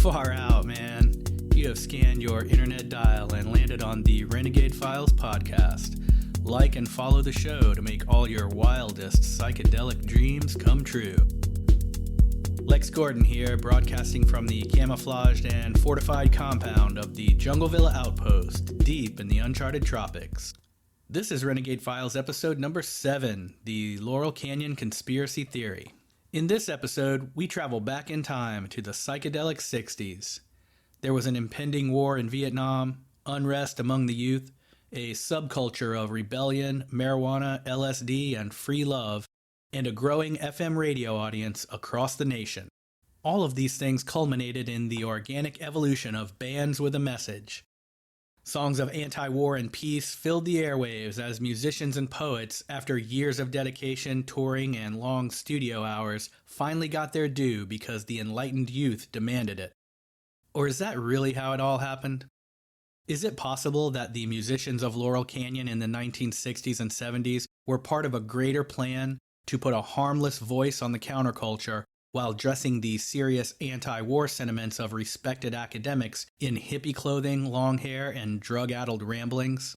Far out, man. You have scanned your internet dial and landed on the Renegade Files podcast. Like and follow the show to make all your wildest psychedelic dreams come true. Lex Gordon here, broadcasting from the camouflaged and fortified compound of the Jungle Villa Outpost, deep in the uncharted tropics. This is Renegade Files episode number 7, the Laurel Canyon Conspiracy Theory. In this episode, we travel back in time to the psychedelic 60s. There was an impending war in Vietnam, unrest among the youth, a subculture of rebellion, marijuana, LSD, and free love, and a growing FM radio audience across the nation. All of these things culminated in the organic evolution of bands with a message. Songs of anti-war and peace filled the airwaves as musicians and poets, after years of dedication, touring, and long studio hours, finally got their due because the enlightened youth demanded it. Or is that really how it all happened? Is it possible that the musicians of Laurel Canyon in the 1960s and 70s were part of a greater plan to put a harmless voice on the counterculture while dressing the serious anti-war sentiments of respected academics in hippie clothing, long hair, and drug-addled ramblings?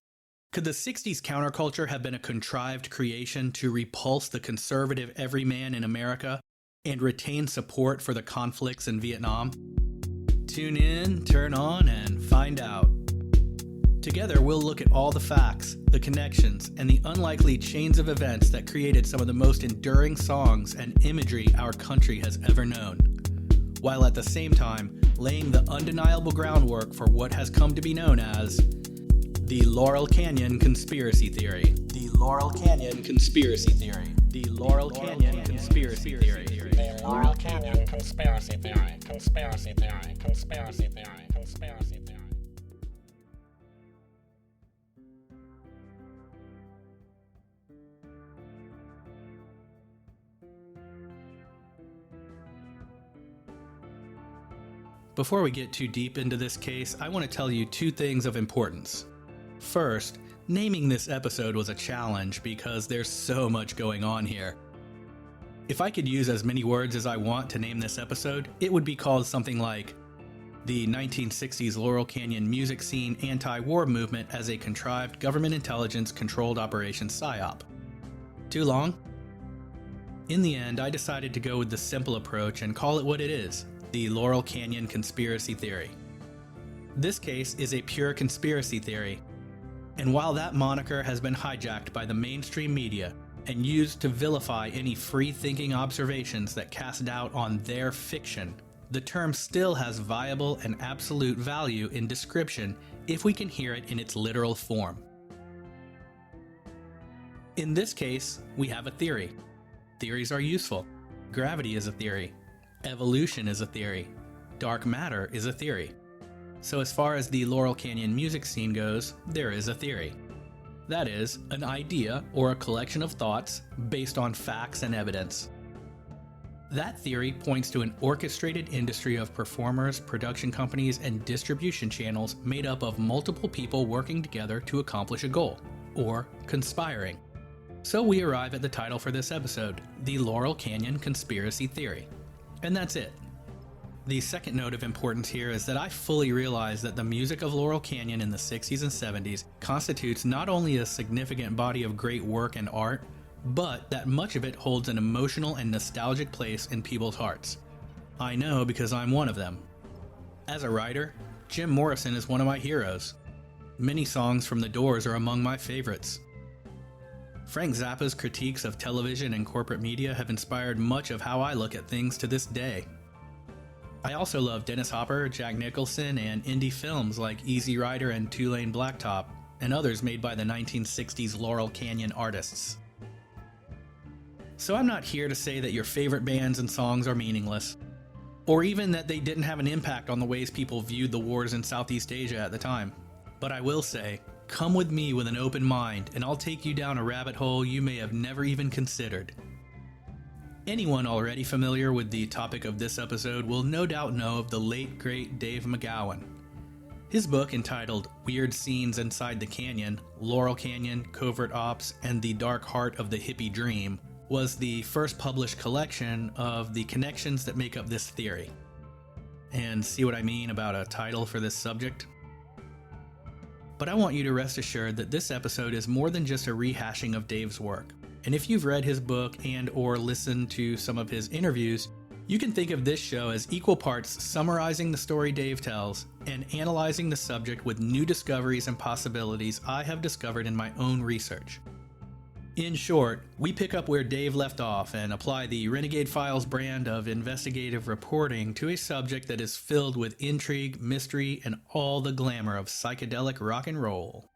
Could the 60s counterculture have been a contrived creation to repulse the conservative everyman in America and retain support for the conflicts in Vietnam? Tune in, turn on, and find out. Together, we'll look at all the facts, the connections, and the unlikely chains of events that created some of the most enduring songs and imagery our country has ever known, while at the same time laying the undeniable groundwork for what has come to be known as the Laurel Canyon Conspiracy Theory. The Laurel Canyon Conspiracy Theory. The Laurel Canyon Conspiracy Theory. The Laurel Canyon Conspiracy Theory. Conspiracy Theory. Conspiracy Theory. Conspiracy Theory. Before we get too deep into this case, I want to tell you two things of importance. First, naming this episode was a challenge because there's so much going on here. If I could use as many words as I want to name this episode, it would be called something like the 1960s Laurel Canyon music scene anti-war movement as a contrived government intelligence controlled operation PSYOP. Too long? In the end, I decided to go with the simple approach and call it what it is. The Laurel Canyon Conspiracy Theory. This case is a pure conspiracy theory, and while that moniker has been hijacked by the mainstream media and used to vilify any free-thinking observations that cast doubt on their fiction, the term still has viable and absolute value in description if we can hear it in its literal form. In this case, we have a theory. Theories are useful. Gravity is a theory. Evolution is a theory. Dark matter is a theory. So as far as the Laurel Canyon music scene goes, there is a theory. That is, an idea or a collection of thoughts based on facts and evidence. That theory points to an orchestrated industry of performers, production companies, and distribution channels made up of multiple people working together to accomplish a goal, or conspiring. So we arrive at the title for this episode, the Laurel Canyon Conspiracy Theory. And that's it. The second note of importance here is that I fully realize that the music of Laurel Canyon in the 60s and 70s constitutes not only a significant body of great work and art, but that much of it holds an emotional and nostalgic place in people's hearts. I know because I'm one of them. As a writer, Jim Morrison is one of my heroes. Many songs from The Doors are among my favorites. Frank Zappa's critiques of television and corporate media have inspired much of how I look at things to this day. I also love Dennis Hopper, Jack Nicholson, and indie films like Easy Rider and Two Lane Blacktop, and others made by the 1960s Laurel Canyon artists. So I'm not here to say that your favorite bands and songs are meaningless, or even that they didn't have an impact on the ways people viewed the wars in Southeast Asia at the time. But I will say, come with me with an open mind, and I'll take you down a rabbit hole you may have never even considered. Anyone already familiar with the topic of this episode will no doubt know of the late, great Dave McGowan. His book entitled Weird Scenes Inside the Canyon, Laurel Canyon, Covert Ops, and the Dark Heart of the Hippie Dream was the first published collection of the connections that make up this theory. And see what I mean about a title for this subject? But I want you to rest assured that this episode is more than just a rehashing of Dave's work. And if you've read his book and or listened to some of his interviews, you can think of this show as equal parts summarizing the story Dave tells and analyzing the subject with new discoveries and possibilities I have discovered in my own research. In short, we pick up where Dave left off and apply the Renegade Files brand of investigative reporting to a subject that is filled with intrigue, mystery, and all the glamour of psychedelic rock and roll.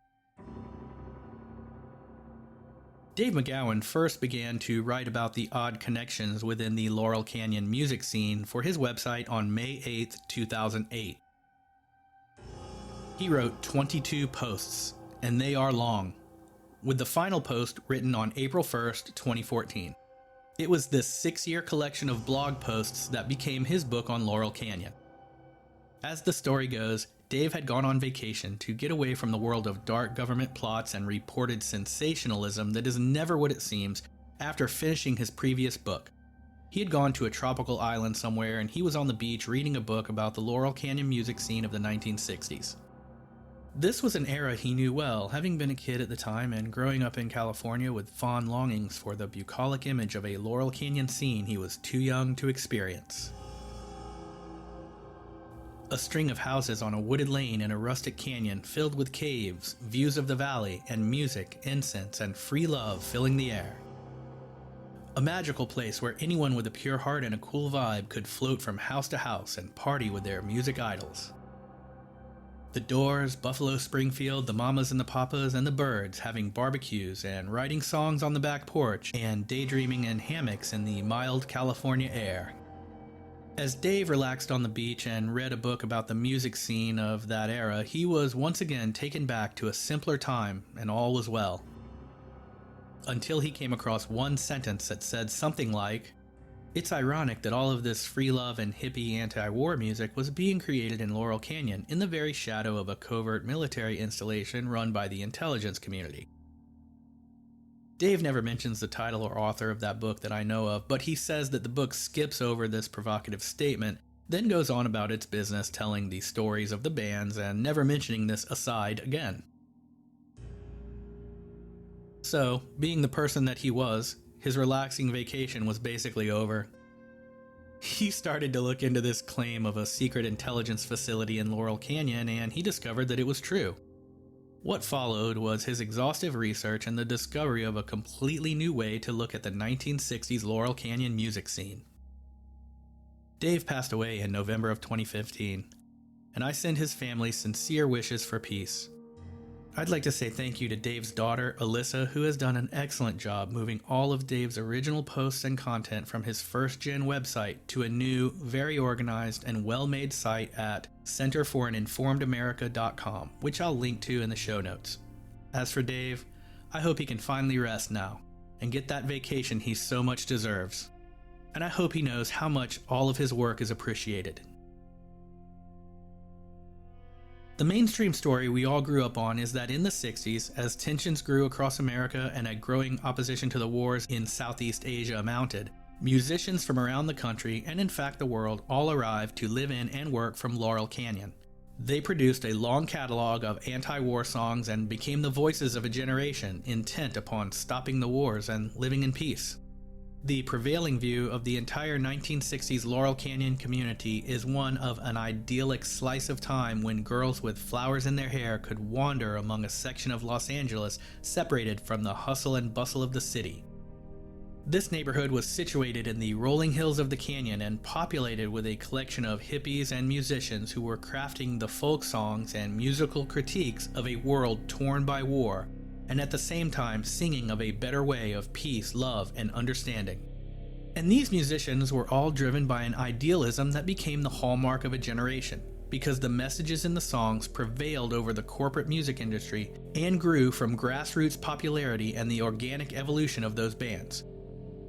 Dave McGowan first began to write about the odd connections within the Laurel Canyon music scene for his website on May 8, 2008. He wrote 22 posts, and they are long, with the final post written on April 1st, 2014. It was this 6-year collection of blog posts that became his book on Laurel Canyon. As the story goes, Dave had gone on vacation to get away from the world of dark government plots and reported sensationalism that is never what it seems after finishing his previous book. He had gone to a tropical island somewhere and he was on the beach reading a book about the Laurel Canyon music scene of the 1960s. This was an era he knew well, having been a kid at the time and growing up in California with fond longings for the bucolic image of a Laurel Canyon scene he was too young to experience. A string of houses on a wooded lane in a rustic canyon filled with caves, views of the valley, and music, incense, and free love filling the air. A magical place where anyone with a pure heart and a cool vibe could float from house to house and party with their music idols. The Doors, Buffalo Springfield, the Mamas and the Papas, and the Byrds having barbecues and writing songs on the back porch and daydreaming in hammocks in the mild California air. As Dave relaxed on the beach and read a book about the music scene of that era, he was once again taken back to a simpler time and all was well. Until he came across one sentence that said something like, "It's ironic that all of this free love and hippie anti-war music was being created in Laurel Canyon in the very shadow of a covert military installation run by the intelligence community." Dave never mentions the title or author of that book that I know of, but he says that the book skips over this provocative statement, then goes on about its business telling the stories of the bands and never mentioning this aside again. So, being the person that he was, his relaxing vacation was basically over. He started to look into this claim of a secret intelligence facility in Laurel Canyon and he discovered that it was true. What followed was his exhaustive research and the discovery of a completely new way to look at the 1960s Laurel Canyon music scene. Dave passed away in November of 2015, and I send his family sincere wishes for peace. I'd like to say thank you to Dave's daughter, Alyssa, who has done an excellent job moving all of Dave's original posts and content from his first-gen website to a new, very organized, and well-made site at centerforaninformedamerica.com, which I'll link to in the show notes. As for Dave, I hope he can finally rest now and get that vacation he so much deserves. And I hope he knows how much all of his work is appreciated. The mainstream story we all grew up on is that in the 60s, as tensions grew across America and a growing opposition to the wars in Southeast Asia mounted, musicians from around the country, and in fact the world, all arrived to live in and work from Laurel Canyon. They produced a long catalog of anti-war songs and became the voices of a generation intent upon stopping the wars and living in peace. The prevailing view of the entire 1960s Laurel Canyon community is one of an idyllic slice of time when girls with flowers in their hair could wander among a section of Los Angeles separated from the hustle and bustle of the city. This neighborhood was situated in the rolling hills of the canyon and populated with a collection of hippies and musicians who were crafting the folk songs and musical critiques of a world torn by war, and at the same time singing of a better way of peace, love, and understanding. And these musicians were all driven by an idealism that became the hallmark of a generation, because the messages in the songs prevailed over the corporate music industry and grew from grassroots popularity and the organic evolution of those bands.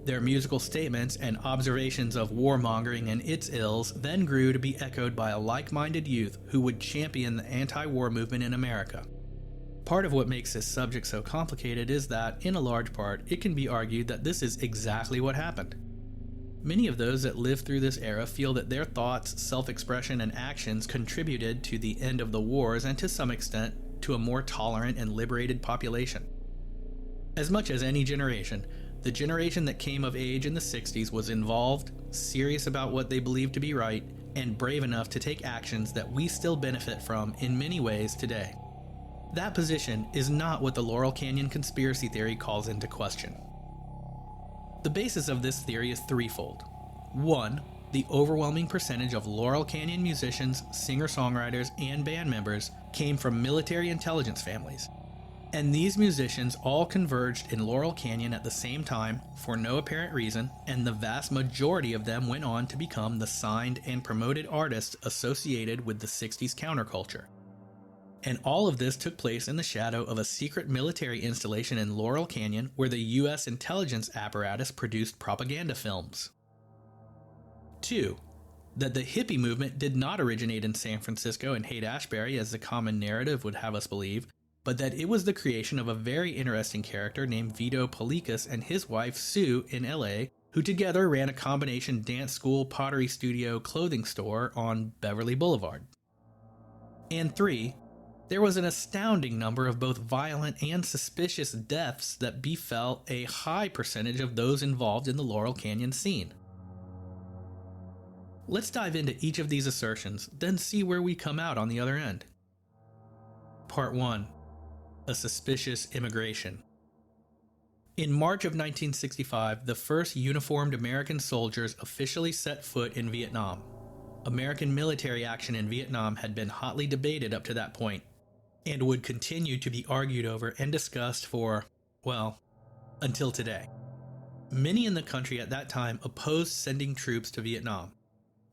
Their musical statements and observations of warmongering and its ills then grew to be echoed by a like-minded youth who would champion the anti-war movement in America. Part of what makes this subject so complicated is that, in a large part, it can be argued that this is exactly what happened. Many of those that lived through this era feel that their thoughts, self-expression, and actions contributed to the end of the wars and to some extent to a more tolerant and liberated population. As much as any generation, the generation that came of age in the 60s was involved, serious about what they believed to be right, and brave enough to take actions that we still benefit from in many ways today. That position is not what the Laurel Canyon conspiracy theory calls into question. The basis of this theory is threefold. 1. The overwhelming percentage of Laurel Canyon musicians, singer-songwriters, and band members came from military intelligence families. And these musicians all converged in Laurel Canyon at the same time for no apparent reason, and the vast majority of them went on to become the signed and promoted artists associated with the 60s counterculture. And all of this took place in the shadow of a secret military installation in Laurel Canyon where the U.S. intelligence apparatus produced propaganda films. 2. That the hippie movement did not originate in San Francisco and Haight-Ashbury as the common narrative would have us believe, but that it was the creation of a very interesting character named Vito Polikas and his wife Sue in LA, who together ran a combination dance school, pottery studio, clothing store on Beverly Boulevard. And 3. There was an astounding number of both violent and suspicious deaths that befell a high percentage of those involved in the Laurel Canyon scene. Let's dive into each of these assertions, then see where we come out on the other end. Part 1. A suspicious immigration. In March of 1965, the first uniformed American soldiers officially set foot in Vietnam. American military action in Vietnam had been hotly debated up to that point, and would continue to be argued over and discussed for, well, until today. Many in the country at that time opposed sending troops to Vietnam,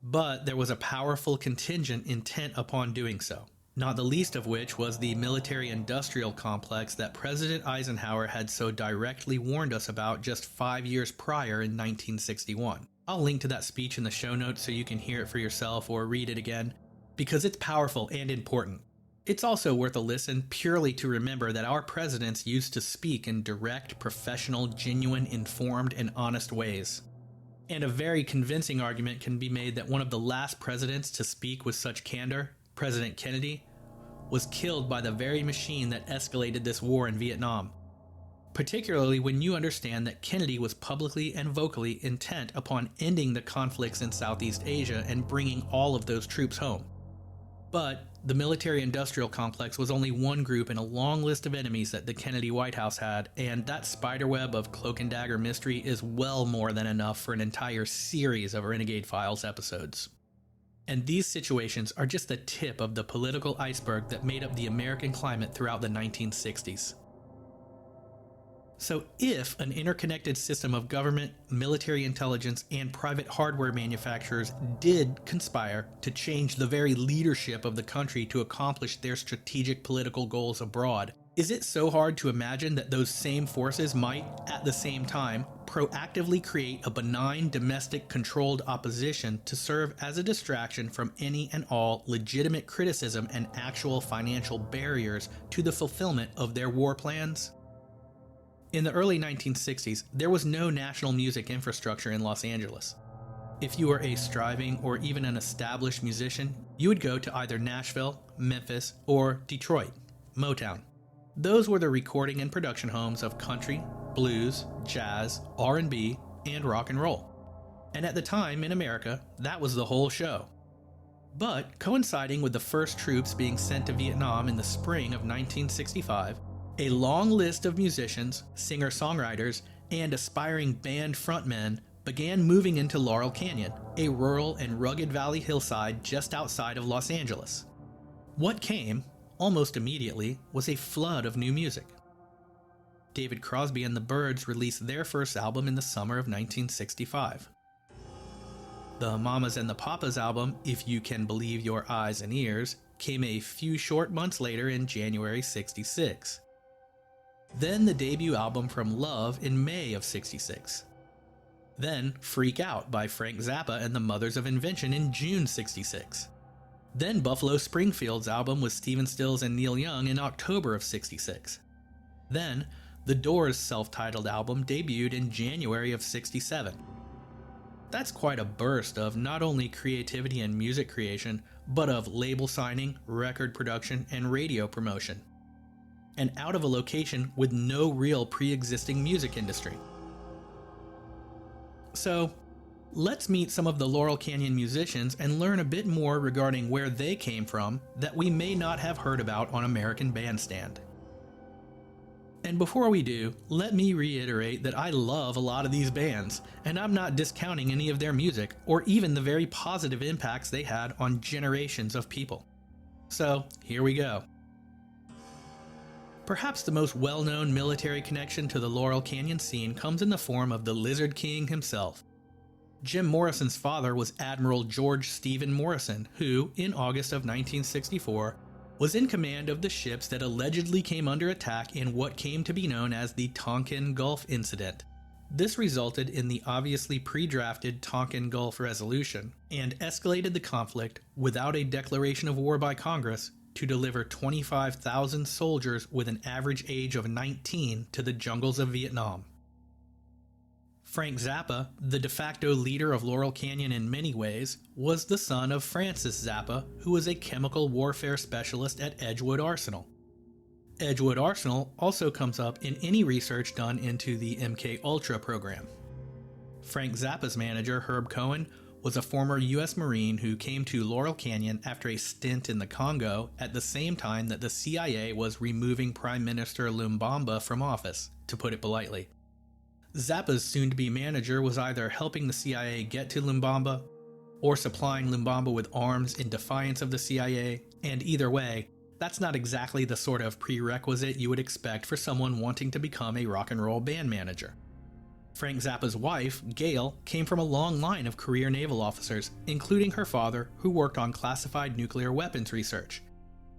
but there was a powerful contingent intent upon doing so, not the least of which was the military-industrial complex that President Eisenhower had so directly warned us about just 5 years prior in 1961. I'll link to that speech in the show notes so you can hear it for yourself or read it again, because it's powerful and important. It's also worth a listen purely to remember that our presidents used to speak in direct, professional, genuine, informed, and honest ways. And a very convincing argument can be made that one of the last presidents to speak with such candor, President Kennedy, was killed by the very machine that escalated this war in Vietnam. Particularly when you understand that Kennedy was publicly and vocally intent upon ending the conflicts in Southeast Asia and bringing all of those troops home. But the military-industrial complex was only one group in a long list of enemies that the Kennedy White House had, and that spiderweb of cloak and dagger mystery is well more than enough for an entire series of Renegade Files episodes. And these situations are just the tip of the political iceberg that made up the American climate throughout the 1960s. So if an interconnected system of government, military intelligence, and private hardware manufacturers did conspire to change the very leadership of the country to accomplish their strategic political goals abroad, is it so hard to imagine that those same forces might, at the same time, proactively create a benign domestic controlled opposition to serve as a distraction from any and all legitimate criticism and actual financial barriers to the fulfillment of their war plans? In the early 1960s, there was no national music infrastructure in Los Angeles. If you were a striving or even an established musician, you would go to either Nashville, Memphis, or Detroit, Motown. Those were the recording and production homes of country, blues, jazz, R&B, and rock and roll. And at the time in America, that was the whole show. But coinciding with the first troops being sent to Vietnam in the spring of 1965, a long list of musicians, singer-songwriters, and aspiring band frontmen began moving into Laurel Canyon, a rural and rugged valley hillside just outside of Los Angeles. What came, almost immediately, was a flood of new music. David Crosby and the Byrds released their first album in the summer of 1965. The Mamas and the Papas album, If You Can Believe Your Eyes and Ears, came a few short months later in January '66. Then the debut album from Love in May of '66. Then Freak Out by Frank Zappa and the Mothers of Invention in June '66. Then Buffalo Springfield's album with Stephen Stills and Neil Young in October of '66. Then The Doors' self-titled album debuted in January of '67. That's quite a burst of not only creativity and music creation, but of label signing, record production, and radio promotion. And out of a location with no real pre-existing music industry. So, let's meet some of the Laurel Canyon musicians and learn a bit more regarding where they came from that we may not have heard about on American Bandstand. And before we do, let me reiterate that I love a lot of these bands, and I'm not discounting any of their music or even the very positive impacts they had on generations of people. So, here we go. Perhaps the most well-known military connection to the Laurel Canyon scene comes in the form of the Lizard King himself. Jim Morrison's father was Admiral George Stephen Morrison, who, in August of 1964, was in command of the ships that allegedly came under attack in what came to be known as the Tonkin Gulf Incident. This resulted in the obviously pre-drafted Tonkin Gulf Resolution, and escalated the conflict without a declaration of war by Congress to deliver 25,000 soldiers with an average age of 19 to the jungles of Vietnam. Frank Zappa, the de facto leader of Laurel Canyon in many ways, was the son of Francis Zappa, who was a chemical warfare specialist at Edgewood Arsenal. Edgewood Arsenal also comes up in any research done into the MK Ultra program. Frank Zappa's manager, Herb Cohen, was a former U.S. Marine who came to Laurel Canyon after a stint in the Congo at the same time that the CIA was removing Prime Minister Lumbamba from office, to put it politely. Zappa's soon-to-be manager was either helping the CIA get to Lumbamba, or supplying Lumbamba with arms in defiance of the CIA, and either way, that's not exactly the sort of prerequisite you would expect for someone wanting to become a rock and roll band manager. Frank Zappa's wife, Gail, came from a long line of career naval officers, including her father, who worked on classified nuclear weapons research.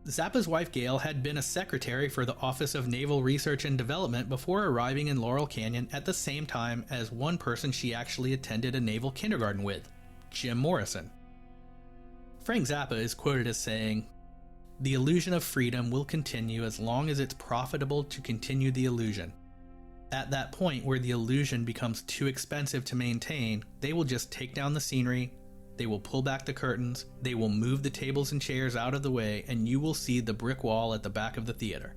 Zappa's wife Gail had been a secretary for the Office of Naval Research and Development before arriving in Laurel Canyon at the same time as one person she actually attended a naval kindergarten with, Jim Morrison. Frank Zappa is quoted as saying, "The illusion of freedom will continue as long as it's profitable to continue the illusion. At that point where the illusion becomes too expensive to maintain, they will just take down the scenery, they will pull back the curtains, they will move the tables and chairs out of the way, and you will see the brick wall at the back of the theater."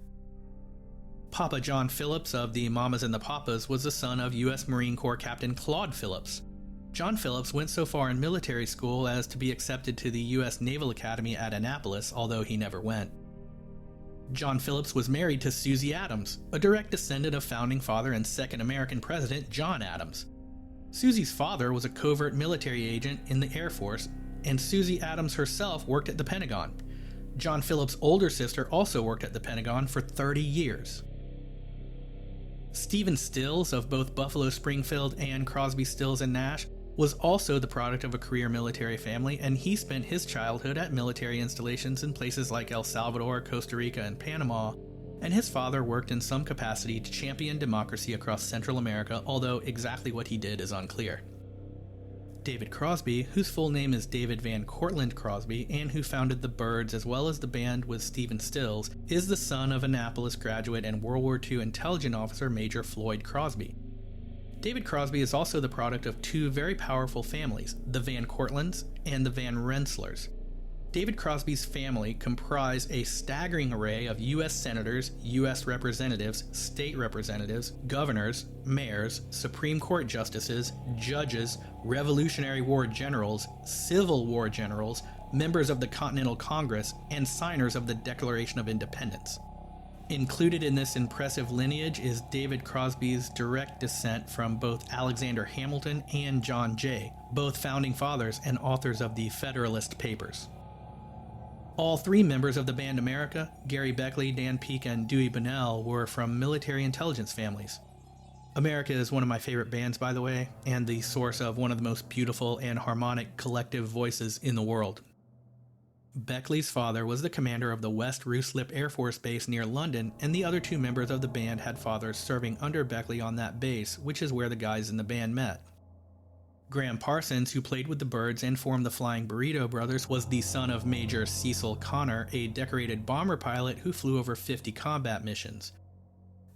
Papa John Phillips of the Mamas and the Papas was the son of U.S. Marine Corps Captain Claude Phillips. John Phillips went so far in military school as to be accepted to the U.S. Naval Academy at Annapolis, although he never went. John Phillips was married to Susie Adams, a direct descendant of founding father and second American president John Adams. Susie's father was a covert military agent in the Air Force, and Susie Adams herself worked at the Pentagon. John Phillips' older sister also worked at the Pentagon for 30 years. Stephen Stills of both Buffalo Springfield and Crosby, Stills and Nash was also the product of a career military family, and he spent his childhood at military installations in places like El Salvador, Costa Rica, and Panama, and his father worked in some capacity to champion democracy across Central America, although exactly what he did is unclear. David Crosby, whose full name is David Van Cortlandt Crosby, and who founded the Byrds as well as the band with Stephen Stills, is the son of Annapolis graduate and World War II intelligence officer Major Floyd Crosby. David Crosby is also the product of two very powerful families, the Van Cortlandts and the Van Rensselaers. David Crosby's family comprised a staggering array of U.S. senators, U.S. representatives, state representatives, governors, mayors, Supreme Court justices, judges, Revolutionary War generals, Civil War generals, members of the Continental Congress, and signers of the Declaration of Independence. Included in this impressive lineage is David Crosby's direct descent from both Alexander Hamilton and John Jay, both founding fathers and authors of the Federalist Papers. All three members of the band America, Gary Beckley, Dan Peek, and Dewey Bunnell, were from military intelligence families. America is one of my favorite bands, by the way, and the source of one of the most beautiful and harmonic collective voices in the world. Beckley's father was the commander of the West Ruislip Air Force Base near London, and the other two members of the band had fathers serving under Beckley on that base, which is where the guys in the band met. Graham Parsons, who played with the Byrds and formed the Flying Burrito Brothers, was the son of Major Cecil Connor, a decorated bomber pilot who flew over 50 combat missions.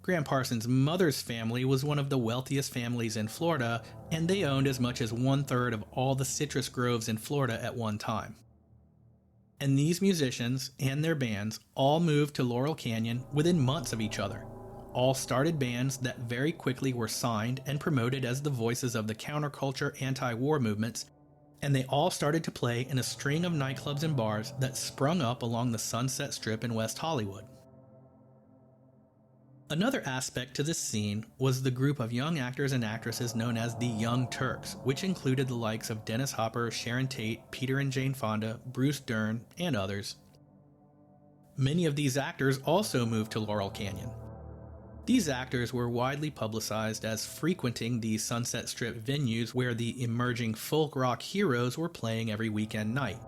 Graham Parsons' mother's family was one of the wealthiest families in Florida, and they owned as much as 1/3 of all the citrus groves in Florida at one time. And these musicians and their bands all moved to Laurel Canyon within months of each other. All started bands that very quickly were signed and promoted as the voices of the counterculture anti-war movements, and they all started to play in a string of nightclubs and bars that sprung up along the Sunset Strip in West Hollywood. Another aspect to this scene was the group of young actors and actresses known as the Young Turks, which included the likes of Dennis Hopper, Sharon Tate, Peter and Jane Fonda, Bruce Dern, and others. Many of these actors also moved to Laurel Canyon. These actors were widely publicized as frequenting the Sunset Strip venues where the emerging folk rock heroes were playing every weekend night.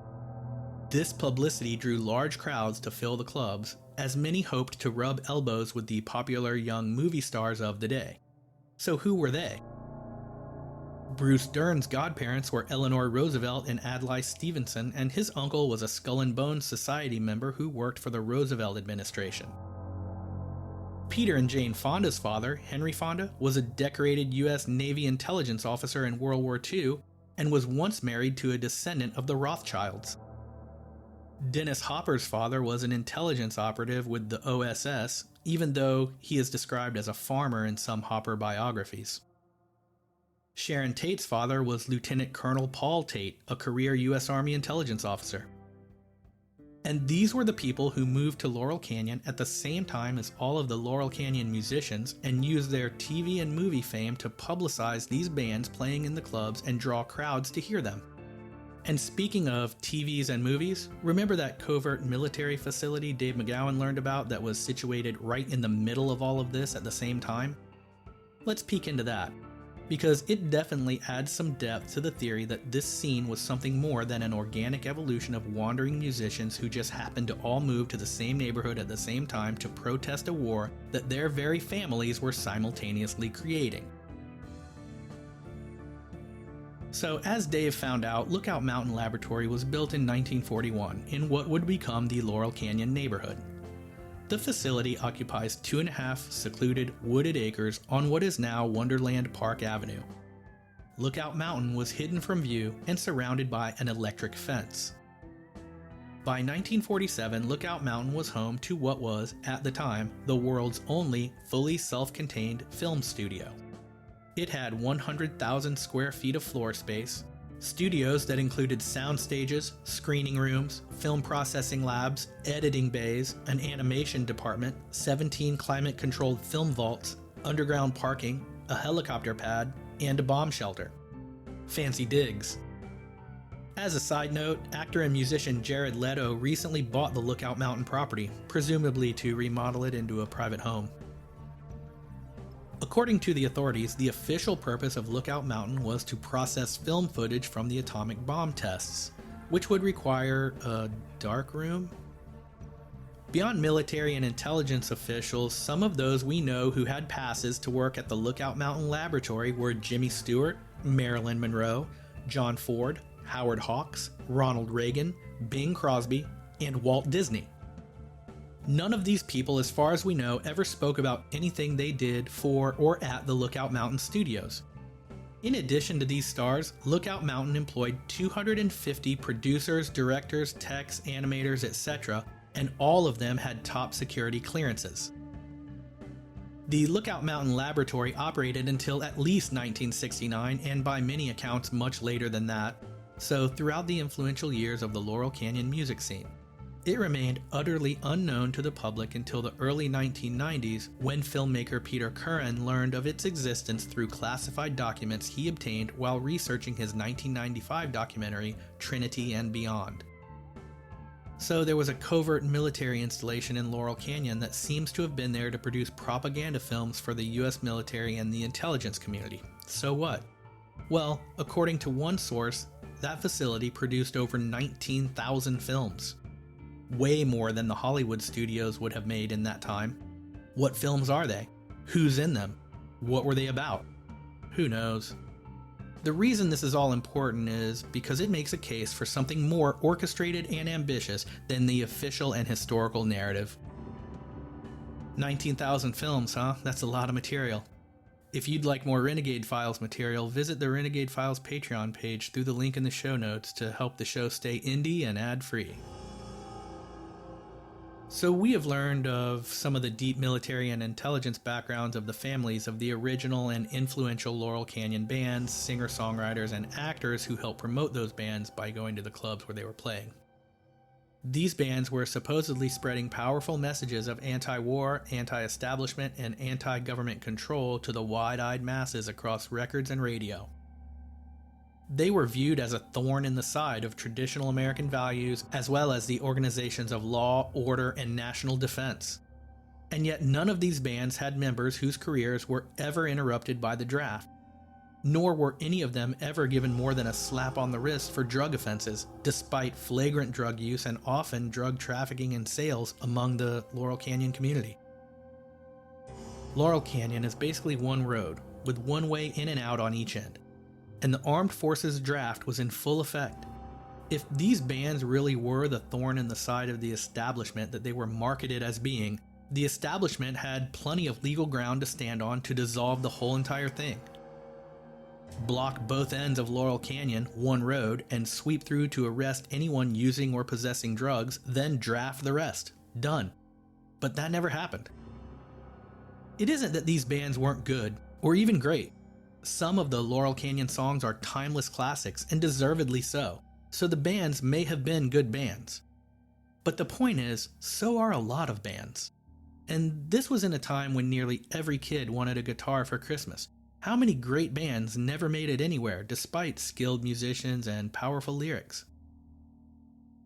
This publicity drew large crowds to fill the clubs, as many hoped to rub elbows with the popular young movie stars of the day. So who were they? Bruce Dern's godparents were Eleanor Roosevelt and Adlai Stevenson, and his uncle was a Skull and Bones Society member who worked for the Roosevelt administration. Peter and Jane Fonda's father, Henry Fonda, was a decorated U.S. Navy intelligence officer in World War II and was once married to a descendant of the Rothschilds. Dennis Hopper's father was an intelligence operative with the OSS, even though he is described as a farmer in some Hopper biographies. Sharon Tate's father was Lieutenant Colonel Paul Tate, a career U.S. Army intelligence officer. And these were the people who moved to Laurel Canyon at the same time as all of the Laurel Canyon musicians and used their TV and movie fame to publicize these bands playing in the clubs and draw crowds to hear them. And speaking of TVs and movies, remember that covert military facility Dave McGowan learned about that was situated right in the middle of all of this at the same time? Let's peek into that, because it definitely adds some depth to the theory that this scene was something more than an organic evolution of wandering musicians who just happened to all move to the same neighborhood at the same time to protest a war that their very families were simultaneously creating. So, as Dave found out, Lookout Mountain Laboratory was built in 1941 in what would become the Laurel Canyon neighborhood. The facility occupies 2.5 secluded, wooded acres on what is now Wonderland Park Avenue. Lookout Mountain was hidden from view and surrounded by an electric fence. By 1947, Lookout Mountain was home to what was, at the time, the world's only fully self-contained film studio. It had 100,000 square feet of floor space, studios that included sound stages, screening rooms, film processing labs, editing bays, an animation department, 17 climate-controlled film vaults, underground parking, a helicopter pad, and a bomb shelter. Fancy digs. As a side note, actor and musician Jared Leto recently bought the Lookout Mountain property, presumably to remodel it into a private home. According to the authorities, the official purpose of Lookout Mountain was to process film footage from the atomic bomb tests, which would require a dark room? Beyond military and intelligence officials, some of those we know who had passes to work at the Lookout Mountain Laboratory were Jimmy Stewart, Marilyn Monroe, John Ford, Howard Hawks, Ronald Reagan, Bing Crosby, and Walt Disney. None of these people, as far as we know, ever spoke about anything they did for or at the Lookout Mountain studios. In addition to these stars, Lookout Mountain employed 250 producers, directors, techs, animators, etc., and all of them had top security clearances. The Lookout Mountain Laboratory operated until at least 1969, and by many accounts much later than that, so throughout the influential years of the Laurel Canyon music scene. It remained utterly unknown to the public until the early 1990s, when filmmaker Peter Curran learned of its existence through classified documents he obtained while researching his 1995 documentary, Trinity and Beyond. So there was a covert military installation in Laurel Canyon that seems to have been there to produce propaganda films for the US military and the intelligence community. So what? Well, according to one source, that facility produced over 19,000 films. Way more than the Hollywood studios would have made in that time. What films are they? Who's in them? What were they about? Who knows? The reason this is all important is because it makes a case for something more orchestrated and ambitious than the official and historical narrative. 19,000 films, huh? That's a lot of material. If you'd like more Renegade Files material, visit the Renegade Files Patreon page through the link in the show notes to help the show stay indie and ad-free. So we have learned of some of the deep military and intelligence backgrounds of the families of the original and influential Laurel Canyon bands, singer-songwriters, and actors who helped promote those bands by going to the clubs where they were playing. These bands were supposedly spreading powerful messages of anti-war, anti-establishment, and anti-government control to the wide-eyed masses across records and radio. They were viewed as a thorn in the side of traditional American values, as well as the organizations of law, order, and national defense. And yet none of these bands had members whose careers were ever interrupted by the draft. Nor were any of them ever given more than a slap on the wrist for drug offenses, despite flagrant drug use and often drug trafficking and sales among the Laurel Canyon community. Laurel Canyon is basically one road, with one way in and out on each end, and the armed forces draft was in full effect. If these bands really were the thorn in the side of the establishment that they were marketed as being, the establishment had plenty of legal ground to stand on to dissolve the whole entire thing. Block both ends of Laurel Canyon, one road, and sweep through to arrest anyone using or possessing drugs, then draft the rest. Done. But that never happened. It isn't that these bands weren't good, or even great. Some of the Laurel Canyon songs are timeless classics, and deservedly so the bands may have been good bands. But the point is, so are a lot of bands. And this was in a time when nearly every kid wanted a guitar for Christmas. How many great bands never made it anywhere despite skilled musicians and powerful lyrics?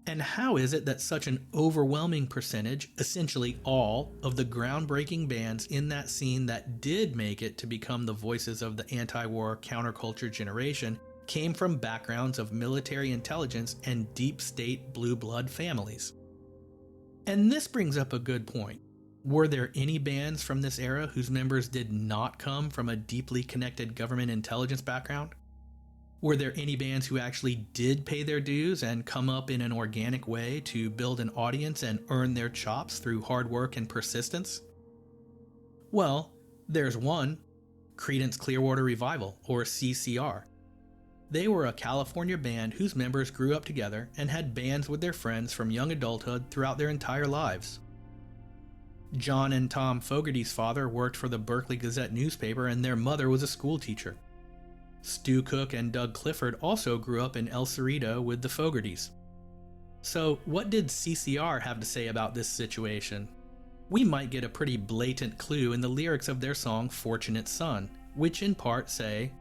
And how is it that such an overwhelming percentage, essentially all, of the groundbreaking bands in that scene that did make it to become the voices of the anti-war counterculture generation came from backgrounds of military intelligence and deep state blue blood families? And this brings up a good point. Were there any bands from this era whose members did not come from a deeply connected government intelligence background? Were there any bands who actually did pay their dues and come up in an organic way to build an audience and earn their chops through hard work and persistence? Well, there's one, Creedence Clearwater Revival, or CCR. They were a California band whose members grew up together and had bands with their friends from young adulthood throughout their entire lives. John and Tom Fogerty's father worked for the Berkeley Gazette newspaper and their mother was a school teacher. Stu Cook and Doug Clifford also grew up in El Cerrito with the Fogertys. So what did CCR have to say about this situation? We might get a pretty blatant clue in the lyrics of their song Fortunate Son, which in part say,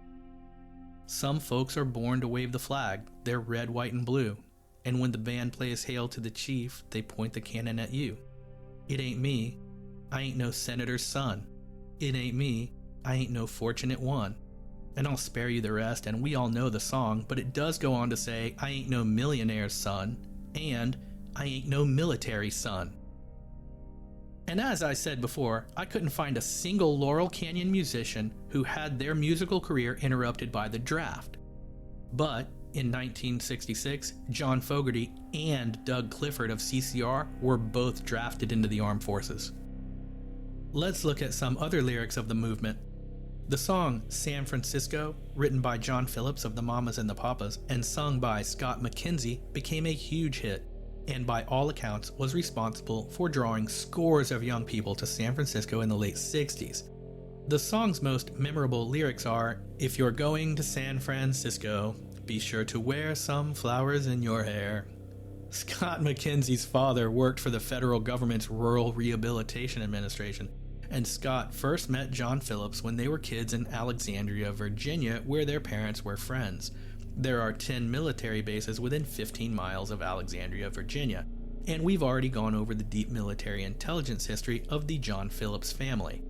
"Some folks are born to wave the flag, they're red, white, and blue, and when the band plays Hail to the Chief, they point the cannon at you. It ain't me, I ain't no senator's son. It ain't me, I ain't no fortunate one." And I'll spare you the rest, and we all know the song, but it does go on to say, "I ain't no millionaire's son," and "I ain't no military son." And as I said before, I couldn't find a single Laurel Canyon musician who had their musical career interrupted by the draft. But in 1966, John Fogerty and Doug Clifford of CCR were both drafted into the armed forces. Let's look at some other lyrics of the movement. The song San Francisco, written by John Phillips of the Mamas and the Papas and sung by Scott McKenzie, became a huge hit, and by all accounts was responsible for drawing scores of young people to San Francisco in the late 60s. The song's most memorable lyrics are, "If you're going to San Francisco, be sure to wear some flowers in your hair." Scott McKenzie's father worked for the federal government's Rural Rehabilitation Administration, and Scott first met John Phillips when they were kids in Alexandria, Virginia, where their parents were friends. There are 10 military bases within 15 miles of Alexandria, Virginia, and we've already gone over the deep military intelligence history of the John Phillips family.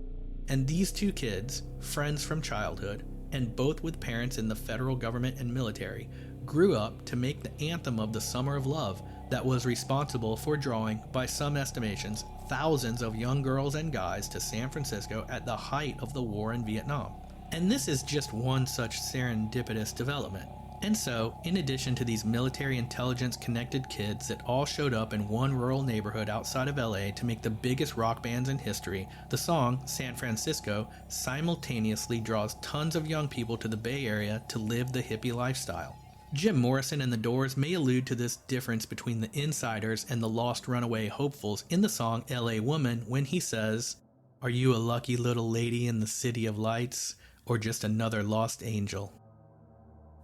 And these two kids, friends from childhood, and both with parents in the federal government and military, grew up to make the anthem of the Summer of Love that was responsible for drawing, by some estimations, thousands of young girls and guys to San Francisco at the height of the war in Vietnam. And this is just one such serendipitous development. And so, in addition to these military intelligence connected kids that all showed up in one rural neighborhood outside of LA to make the biggest rock bands in history, the song, San Francisco, simultaneously draws tons of young people to the Bay Area to live the hippie lifestyle. Jim Morrison and the Doors may allude to this difference between the insiders and the lost runaway hopefuls in the song LA Woman when he says, "Are you a lucky little lady in the city of lights, or just another lost angel?"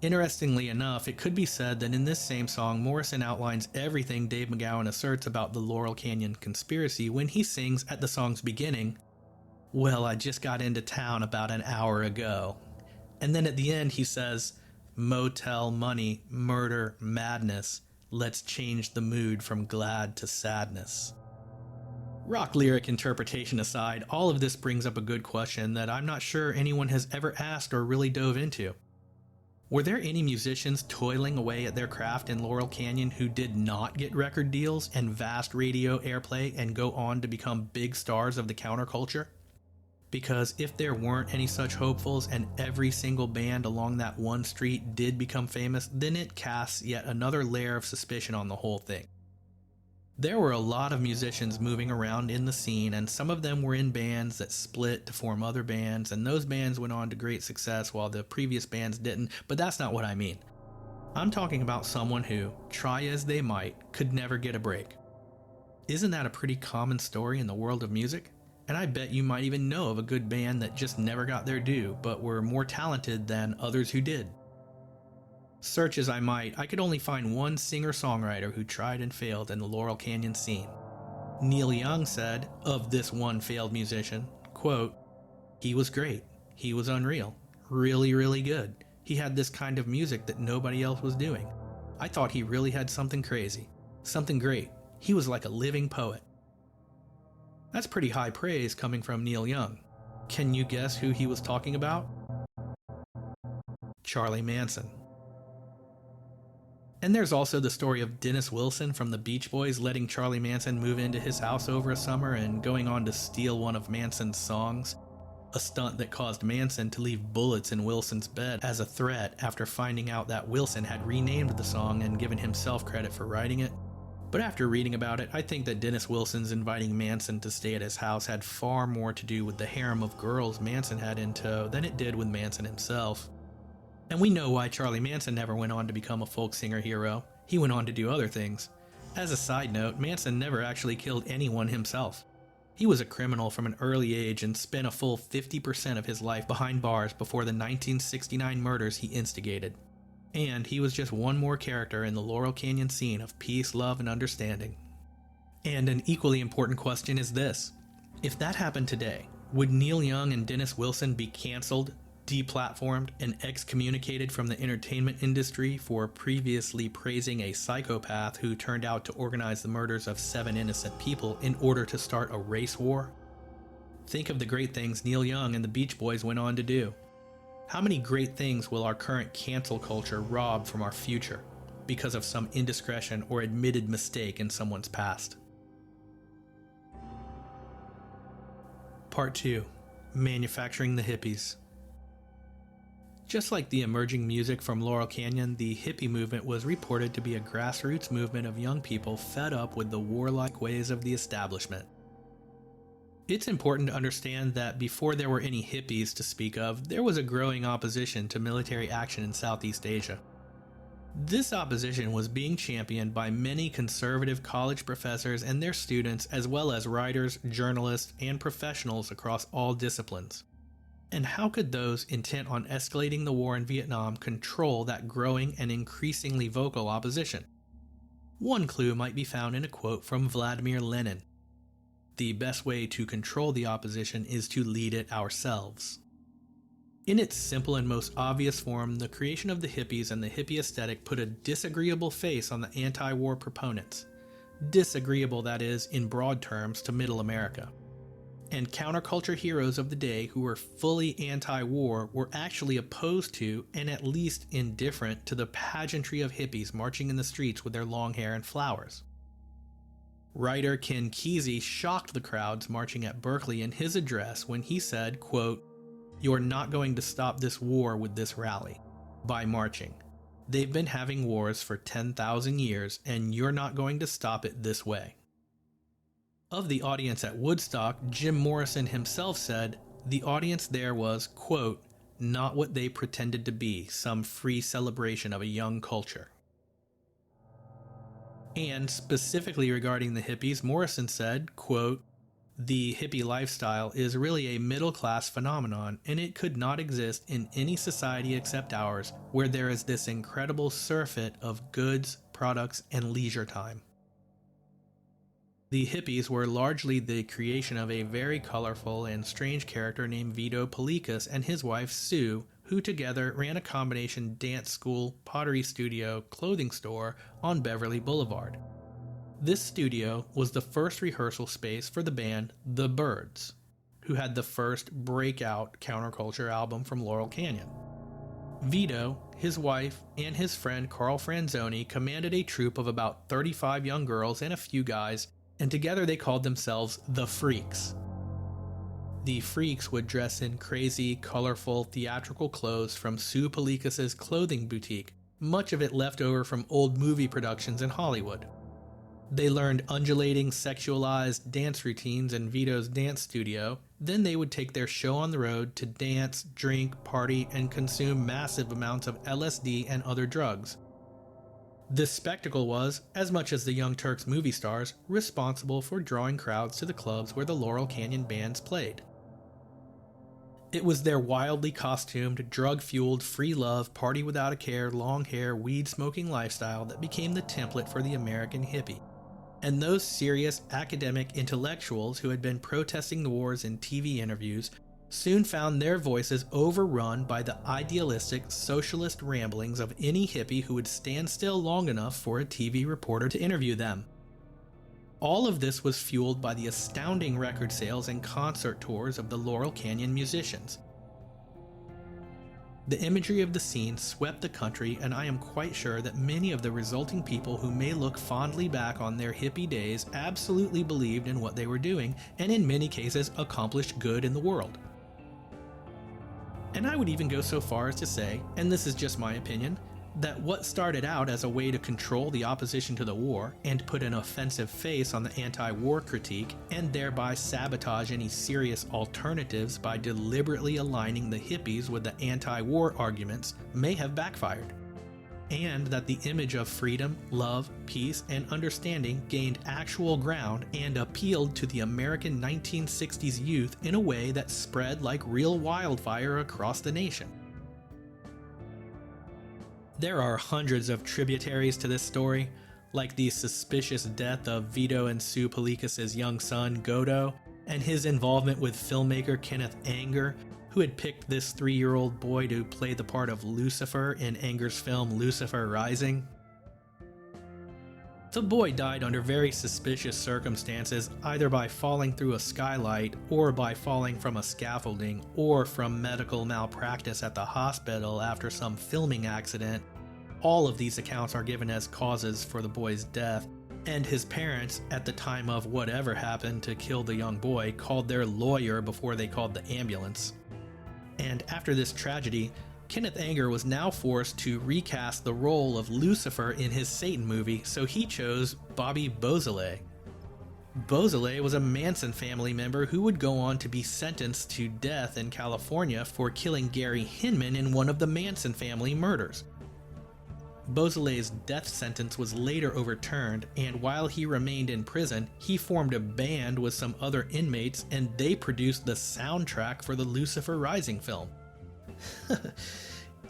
Interestingly enough, it could be said that in this same song, Morrison outlines everything Dave McGowan asserts about the Laurel Canyon conspiracy when he sings at the song's beginning, "Well, I just got into town about an hour ago." And then at the end he says, "Motel, money, murder, madness. Let's change the mood from glad to sadness." Rock lyric interpretation aside, all of this brings up a good question that I'm not sure anyone has ever asked or really dove into. Were there any musicians toiling away at their craft in Laurel Canyon who did not get record deals and vast radio airplay and go on to become big stars of the counterculture? Because if there weren't any such hopefuls and every single band along that one street did become famous, then it casts yet another layer of suspicion on the whole thing. There were a lot of musicians moving around in the scene, and some of them were in bands that split to form other bands, and those bands went on to great success while the previous bands didn't, but that's not what I mean. I'm talking about someone who, try as they might, could never get a break. Isn't that a pretty common story in the world of music? And I bet you might even know of a good band that just never got their due, but were more talented than others who did. Search as I might, I could only find one singer-songwriter who tried and failed in the Laurel Canyon scene. Neil Young said, of this one failed musician, quote, "He was great. He was unreal. Really, really good. He had this kind of music that nobody else was doing. I thought he really had something crazy. Something great. He was like a living poet." That's pretty high praise coming from Neil Young. Can you guess who he was talking about? Charlie Manson. And there's also the story of Dennis Wilson from the Beach Boys letting Charlie Manson move into his house over a summer and going on to steal one of Manson's songs, a stunt that caused Manson to leave bullets in Wilson's bed as a threat after finding out that Wilson had renamed the song and given himself credit for writing it. But after reading about it, I think that Dennis Wilson's inviting Manson to stay at his house had far more to do with the harem of girls Manson had in tow than it did with Manson himself. And we know why Charlie Manson never went on to become a folk singer hero. He went on to do other things. As a side note, Manson never actually killed anyone himself. He was a criminal from an early age and spent a full 50% of his life behind bars before the 1969 murders he instigated. And he was just one more character in the Laurel Canyon scene of peace, love, and understanding. And an equally important question is this. If that happened today, would Neil Young and Dennis Wilson be canceled, deplatformed, and excommunicated from the entertainment industry for previously praising a psychopath who turned out to organize the murders of 7 innocent people in order to start a race war? Think of the great things Neil Young and the Beach Boys went on to do. How many great things will our current cancel culture rob from our future because of some indiscretion or admitted mistake in someone's past? Part 2. Manufacturing the Hippies. Just like the emerging music from Laurel Canyon, the hippie movement was reported to be a grassroots movement of young people fed up with the warlike ways of the establishment. It's important to understand that before there were any hippies to speak of, there was a growing opposition to military action in Southeast Asia. This opposition was being championed by many conservative college professors and their students, as well as writers, journalists, and professionals across all disciplines. And how could those intent on escalating the war in Vietnam control that growing and increasingly vocal opposition? One clue might be found in a quote from Vladimir Lenin. The best way to control the opposition is to lead it ourselves. In its simple and most obvious form, the creation of the hippies and the hippie aesthetic put a disagreeable face on the anti-war proponents. Disagreeable, that is, in broad terms, to Middle America. And counterculture heroes of the day who were fully anti-war were actually opposed to, and at least indifferent to, the pageantry of hippies marching in the streets with their long hair and flowers. Writer Ken Kesey shocked the crowds marching at Berkeley in his address when he said, quote, "You're not going to stop this war with this rally, by marching. They've been having wars for 10,000 years, and you're not going to stop it this way. Of the audience at Woodstock, Jim Morrison himself said, the audience there was, quote, not what they pretended to be, some free celebration of a young culture. And specifically regarding the hippies, Morrison said, quote, the hippie lifestyle is really a middle-class phenomenon, and it could not exist in any society except ours, where there is this incredible surfeit of goods, products, and leisure time. The hippies were largely the creation of a very colorful and strange character named Vito Pelikas and his wife Sue, who together ran a combination dance school, pottery studio, clothing store on Beverly Boulevard. This studio was the first rehearsal space for the band The Byrds, who had the first breakout counterculture album from Laurel Canyon. Vito, his wife, and his friend Carl Franzoni commanded a troupe of about 35 young girls and a few guys, and together they called themselves The Freaks. The Freaks would dress in crazy, colorful, theatrical clothes from Sue Pelikas' clothing boutique, much of it left over from old movie productions in Hollywood. They learned undulating, sexualized dance routines in Vito's dance studio. Then they would take their show on the road to dance, drink, party, and consume massive amounts of LSD and other drugs. This spectacle was, as much as the Young Turks movie stars, responsible for drawing crowds to the clubs where the Laurel Canyon bands played. It was their wildly costumed, drug-fueled, free love, party without a care, long hair, weed-smoking lifestyle that became the template for the American hippie. And those serious academic intellectuals who had been protesting the wars in TV interviews soon found their voices overrun by the idealistic socialist ramblings of any hippie who would stand still long enough for a TV reporter to interview them. All of this was fueled by the astounding record sales and concert tours of the Laurel Canyon musicians. The imagery of the scene swept the country, and I am quite sure that many of the resulting people who may look fondly back on their hippie days absolutely believed in what they were doing, and in many cases accomplished good in the world. And I would even go so far as to say, and this is just my opinion, that what started out as a way to control the opposition to the war and put an offensive face on the anti-war critique and thereby sabotage any serious alternatives by deliberately aligning the hippies with the anti-war arguments may have backfired. And that the image of freedom, love, peace, and understanding gained actual ground and appealed to the American 1960s youth in a way that spread like real wildfire across the nation. There are hundreds of tributaries to this story, like the suspicious death of Vito and Sue Pelikas' young son, Godo, and his involvement with filmmaker Kenneth Anger, who had picked this 3-year-old boy to play the part of Lucifer in Anger's film Lucifer Rising. The boy died under very suspicious circumstances, either by falling through a skylight, or by falling from a scaffolding, or from medical malpractice at the hospital after some filming accident. All of these accounts are given as causes for the boy's death, and his parents, at the time of whatever happened to kill the young boy, called their lawyer before they called the ambulance. And after this tragedy, Kenneth Anger was now forced to recast the role of Lucifer in his Satan movie, so he chose Bobby Beausoleil. Beausoleil was a Manson family member who would go on to be sentenced to death in California for killing Gary Hinman in one of the Manson family murders. Beausoleil's death sentence was later overturned, and while he remained in prison, he formed a band with some other inmates, and they produced the soundtrack for the Lucifer Rising film.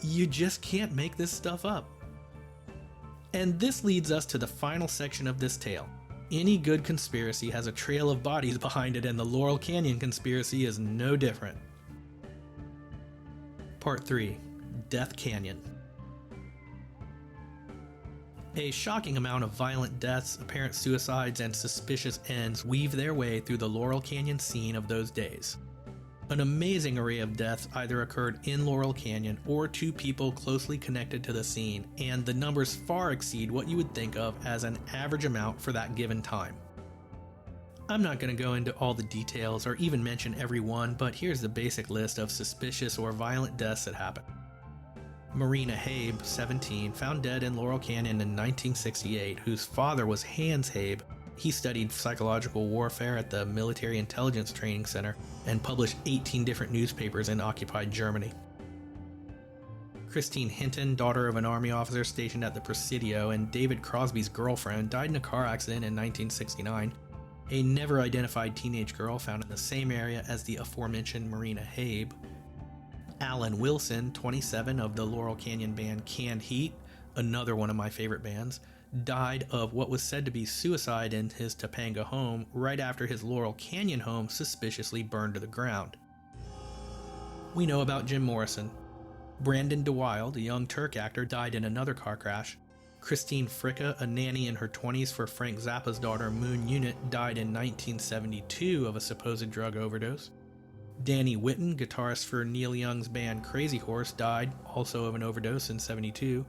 You just can't make this stuff up. And this leads us to the final section of this tale. Any good conspiracy has a trail of bodies behind it, and the Laurel Canyon conspiracy is no different. Part 3. Death Canyon. A shocking amount of violent deaths, apparent suicides, and suspicious ends weave their way through the Laurel Canyon scene of those days. An amazing array of deaths either occurred in Laurel Canyon or to people closely connected to the scene, and the numbers far exceed what you would think of as an average amount for that given time. I'm not going to go into all the details or even mention every one, but here's the basic list of suspicious or violent deaths that happened. Marina Habe, 17, found dead in Laurel Canyon in 1968, whose father was Hans Habe. He studied psychological warfare at the Military Intelligence Training Center and published 18 different newspapers in occupied Germany. Christine Hinton, daughter of an army officer stationed at the Presidio and David Crosby's girlfriend, died in a car accident in 1969. A never-identified teenage girl found in the same area as the aforementioned Marina Habe. Alan Wilson, 27, of the Laurel Canyon band Canned Heat, another one of my favorite bands, died of what was said to be suicide in his Topanga home right after his Laurel Canyon home suspiciously burned to the ground. We know about Jim Morrison. Brandon DeWilde, a young Turk actor, died in another car crash. Christine Fricka, a nanny in her 20s for Frank Zappa's daughter Moon Unit, died in 1972 of a supposed drug overdose. Danny Whitten, guitarist for Neil Young's band Crazy Horse, died also of an overdose in 1972.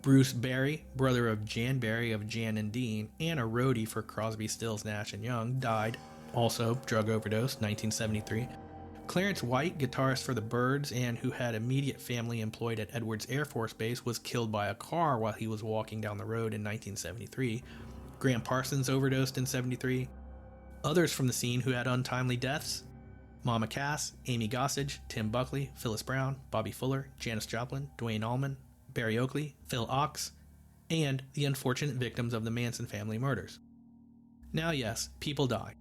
Bruce Berry, brother of Jan Berry of Jan and Dean, and a roadie for Crosby, Stills, Nash & Young, died, also drug overdose, 1973. Clarence White, guitarist for the Byrds and who had immediate family employed at Edwards Air Force Base, was killed by a car while he was walking down the road in 1973. Graham Parsons overdosed in 1973. Others from the scene who had untimely deaths: Mama Cass, Amy Gossage, Tim Buckley, Phyllis Brown, Bobby Fuller, Janis Joplin, Dwayne Allman, Barry Oakley, Phil Ox, and the unfortunate victims of the Manson family murders. Now yes, people die.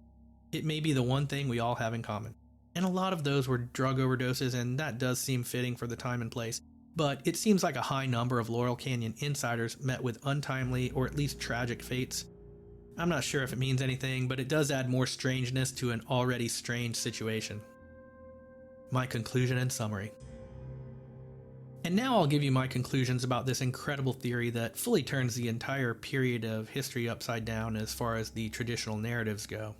It may be the one thing we all have in common. And a lot of those were drug overdoses, and that does seem fitting for the time and place. But it seems like a high number of Laurel Canyon insiders met with untimely or at least tragic fates. I'm not sure if it means anything, but it does add more strangeness to an already strange situation. My conclusion and summary. And now I'll give you my conclusions about this incredible theory that fully turns the entire period of history upside down as far as the traditional narratives go.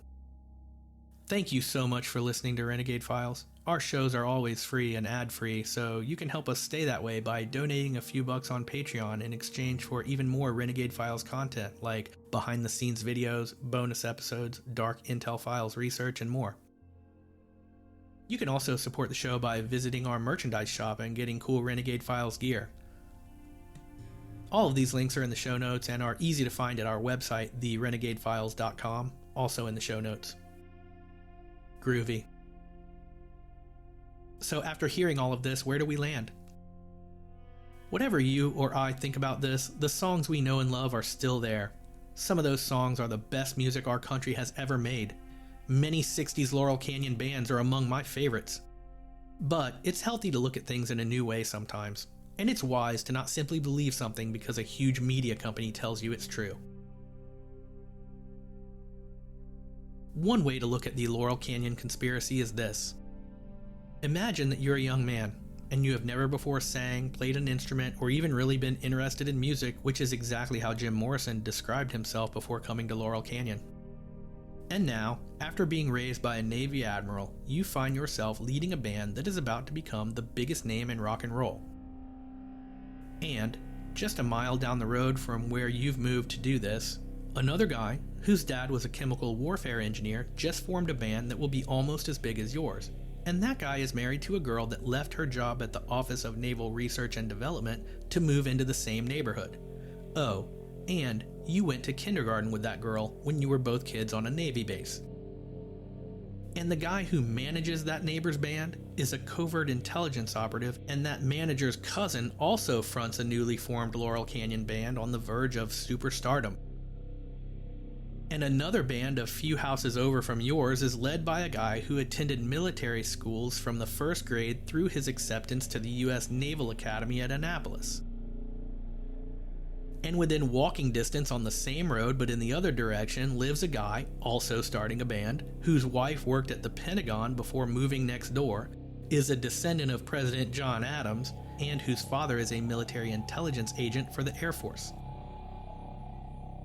Thank you so much for listening to Renegade Files. Our shows are always free and ad-free, so you can help us stay that way by donating a few bucks on Patreon in exchange for even more Renegade Files content, like behind-the-scenes videos, bonus episodes, dark intel files research, and more. You can also support the show by visiting our merchandise shop and getting cool Renegade Files gear. All of these links are in the show notes and are easy to find at our website, therenegadefiles.com, also in the show notes. Groovy. So after hearing all of this, where do we land? Whatever you or I think about this, the songs we know and love are still there. Some of those songs are the best music our country has ever made. Many 60s Laurel Canyon bands are among my favorites. But it's healthy to look at things in a new way sometimes, and it's wise to not simply believe something because a huge media company tells you it's true. One way to look at the Laurel Canyon conspiracy is this. Imagine that you're a young man, and you have never before sang, played an instrument, or even really been interested in music, which is exactly how Jim Morrison described himself before coming to Laurel Canyon. And now, after being raised by a Navy admiral, you find yourself leading a band that is about to become the biggest name in rock and roll. And, just a mile down the road from where you've moved to do this, another guy, whose dad was a chemical warfare engineer, just formed a band that will be almost as big as yours. And that guy is married to a girl that left her job at the Office of Naval Research and Development to move into the same neighborhood. Oh, and you went to kindergarten with that girl when you were both kids on a Navy base. And the guy who manages that neighbor's band is a covert intelligence operative, and that manager's cousin also fronts a newly formed Laurel Canyon band on the verge of superstardom. And another band a few houses over from yours is led by a guy who attended military schools from the first grade through his acceptance to the U.S. Naval Academy at Annapolis. And within walking distance on the same road but in the other direction lives a guy, also starting a band, whose wife worked at the Pentagon before moving next door, is a descendant of President John Adams, and whose father is a military intelligence agent for the Air Force.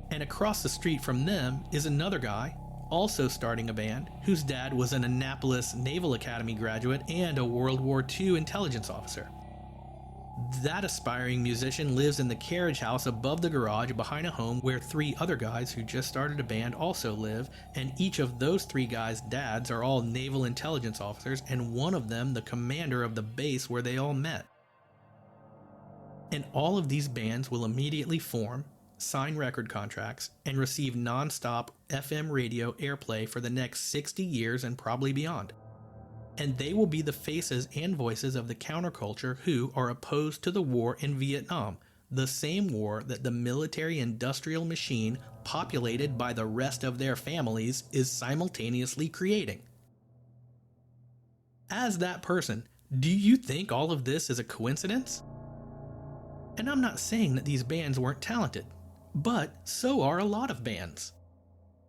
And across the street from them is another guy, also starting a band, whose dad was an Annapolis Naval Academy graduate and a World War II intelligence officer. That aspiring musician lives in the carriage house above the garage behind a home where three other guys who just started a band also live, and each of those three guys' dads are all naval intelligence officers, and one of them the commander of the base where they all met. And all of these bands will immediately form, sign record contracts, and receive non-stop FM radio airplay for the next 60 years and probably beyond. And they will be the faces and voices of the counterculture who are opposed to the war in Vietnam, the same war that the military-industrial machine, populated by the rest of their families, is simultaneously creating. As that person, do you think all of this is a coincidence? And I'm not saying that these bands weren't talented, but so are a lot of bands.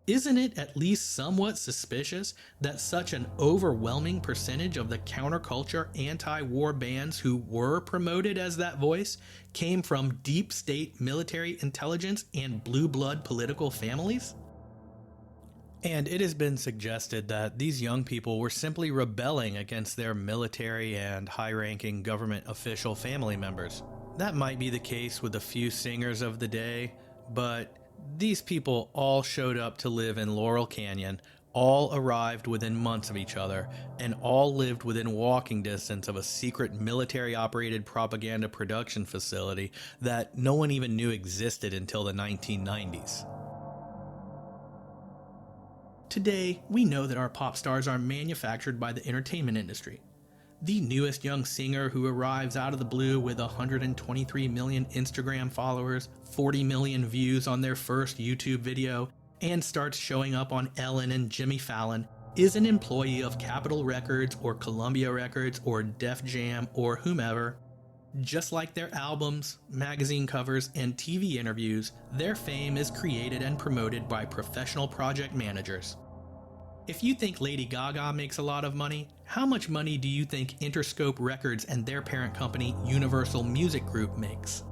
Isn't it at least somewhat suspicious that such an overwhelming percentage of the counterculture anti-war bands who were promoted as that voice came from deep state military intelligence and blue blood political families? And it has been suggested that these young people were simply rebelling against their military and high-ranking government official family members. That might be the case with a few singers of the day, but these people all showed up to live in Laurel Canyon, all arrived within months of each other, and all lived within walking distance of a secret military-operated propaganda production facility that no one even knew existed until the 1990s. Today, we know that our pop stars are manufactured by the entertainment industry. The newest young singer who arrives out of the blue with 123 million Instagram followers, 40 million views on their first YouTube video, and starts showing up on Ellen and Jimmy Fallon is an employee of Capitol Records or Columbia Records or Def Jam or whomever. Just like their albums, magazine covers, and TV interviews, their fame is created and promoted by professional project managers. If you think Lady Gaga makes a lot of money, how much money do you think Interscope Records and their parent company, Universal Music Group, makes?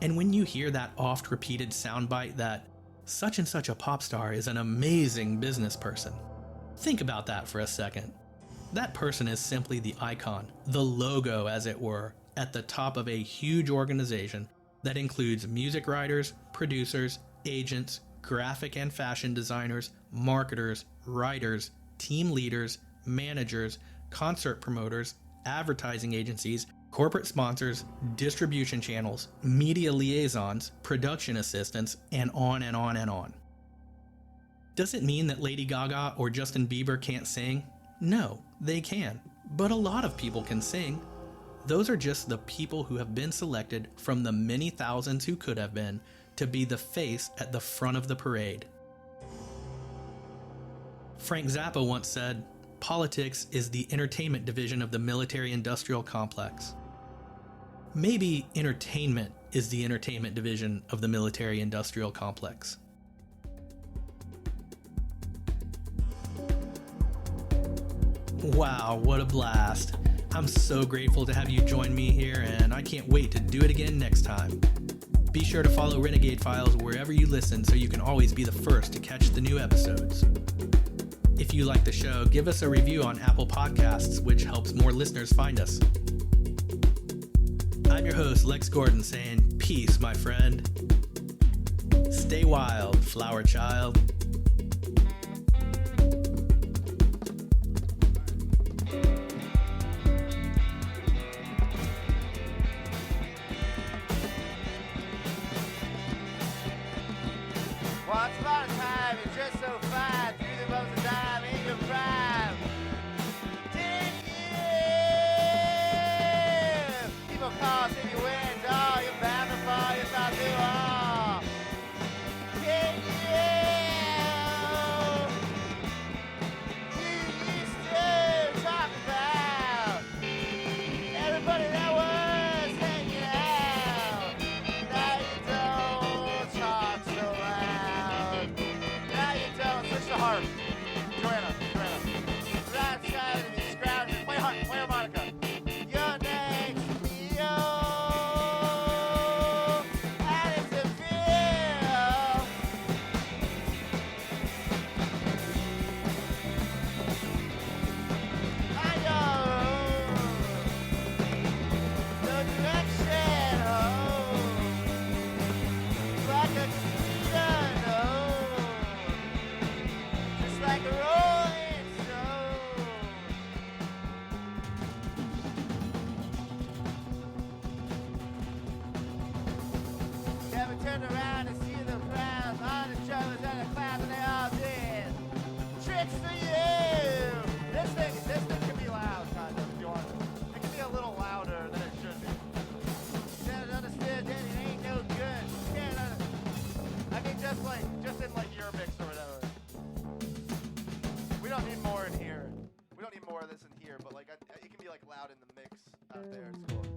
And when you hear that oft-repeated soundbite that such and such a pop star is an amazing business person, think about that for a second. That person is simply the icon, the logo as it were, at the top of a huge organization that includes music writers, producers, agents, graphic and fashion designers, marketers, writers, team leaders, managers, concert promoters, advertising agencies, corporate sponsors, distribution channels, media liaisons, production assistants, and on and on and on. Does it mean that Lady Gaga or Justin Bieber can't sing? No, they can, but a lot of people can sing. Those are just the people who have been selected from the many thousands who could have been to be the face at the front of the parade. Frank Zappa once said, "Politics is the entertainment division of the military-industrial complex." Maybe entertainment is the entertainment division of the military-industrial complex. Wow, what a blast. I'm so grateful to have you join me here, and I can't wait to do it again next time. Be sure to follow Renegade Files wherever you listen so you can always be the first to catch the new episodes. If you like the show, give us a review on Apple Podcasts, which helps more listeners find us. I'm your host, Lex Gordon, saying peace, my friend. Stay wild, flower child. Once upon a time, you're just so fine, through the most of time in your prime. Did you? People call, if you win, dog, you're bound to fall, you thought you are. Did you? You used to talk about everybody that was hanging out. Now you don't talk so loud. I turned around and see the crowd on the shoulders and the class, and they all did tricks for you. This thing can be loud, kind of, if you want. It can be a little louder than it should be. Can't understand that it ain't no good. Can't I mean, just in like your mix or whatever. We don't need more in here. We don't need more of this in here, but like it can be like loud in the mix out there. It's cool.